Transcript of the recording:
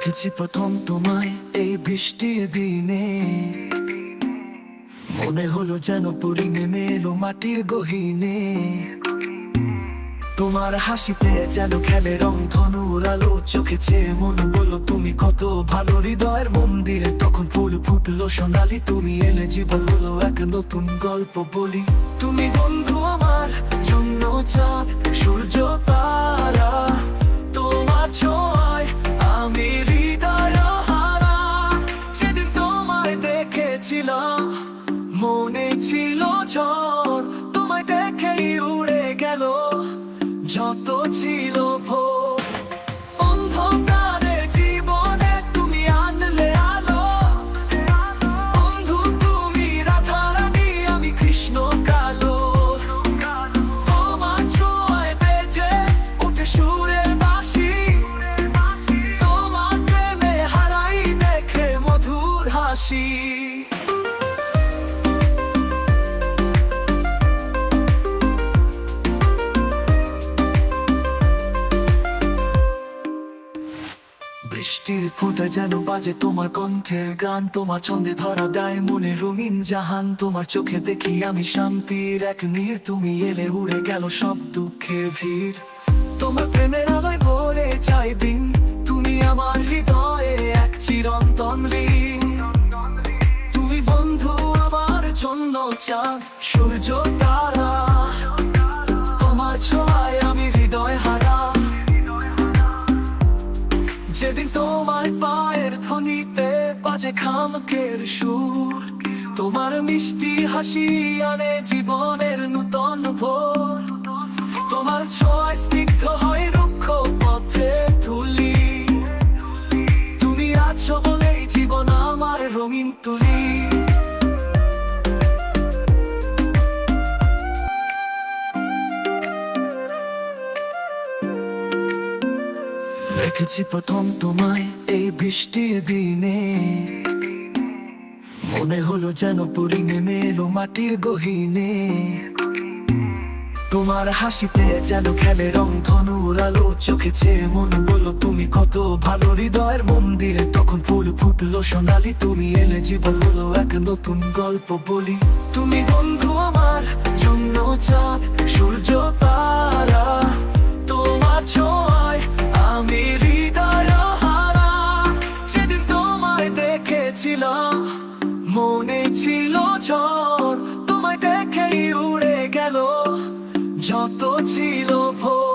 দেখেছি প্রথম তোমায় এই বৃষ্টির দিনে, মনে হলো যেন পরি নেমে এলো মাটির গহীনে। তোমার হাসিতে যেন খেলে রং ধনুর আলো, চোখে চেয়ে মন বলল তুমি কত ভালো। হৃদয়ের মন্দিরে তখন ফুল ফুটলো সোনালি, তুমি এলে জীবন হলো এক নতুন গল্প বলি। তুমি বন্ধু আমার জন্য চাঁদ সূর্য তারা, তোমার ছোঁয়ায় আমি হৃদয় হারা। যেদিন তোমায় দেখেছিলাম মনে ছিল ঝড়, তোমায় দেখেই উড়ে গেল যত ছিল ভোর। অন্ধকারে জীবনে তুমি আনলে আলো, বন্ধু তুমি রাধা রানী আমি কৃষ্ণ কালো। তোমার ছোঁয়ায় বেজে ওঠে সুরের বাঁশি, তোমার প্রেমে হারাই দেখে মধুর হাসি। বৃষ্টির ফোঁটা যেন বাজে তোমার কণ্ঠের গান, তোমার ছন্দে ধরা দেয় মনে রঙিন জাহান। তোমার চোখে দেখি আমি শান্তির এক নীড়, তুমি এলে উড়ে গেল সব দুঃখের ভিড়। তোমার প্রেমের আলোয় ভরে যায় দিন, তুমি আমার হৃদয়ে এক চিরন্তন ঋণ। তুমি বন্ধু আমার জন্য চাঁদ সূর্য তারা, তোমার ছোঁয়ায় আমি হৃদয় হারা। যেদিন তোমার পায়ের ধ্বনিতে বাজে খামকের সুর, তোমার মিষ্টি হাসি আনে জীবনের নূতন ভোর। তোমার ছোঁয়ায় স্নিগ্ধ হয় রুক্ষ পথে ধুলি, তুমি আছো বলেই জীবন আমার রঙিন তুলি। দেখেছি প্রথম তোমায় এই বৃষ্টির দিনে, মনে হলো যেন পরি নেমে এলো মাটির গহীনে। তোমার হাসিতে যেন খেলে রং ধনুর আলো, চোখে চেয়ে মন বলল তুমি কত ভালো। হৃদয়ের মন্দিরে তখন ফুল ফুটলো সোনালি, তুমি এলে জীবন হলো এক নতুন গল্প বলি। তুমি বন্ধু আমার জন্য চাঁদ সূর্য তারা, তোমার ছোঁয়ায় আমি হৃদয় হারা। যেদিন তোমায় দেখেছিলাম মনে ছিল ঝড়, তোমায় দেখেই উড়ে গেল যত ছিল ভোর।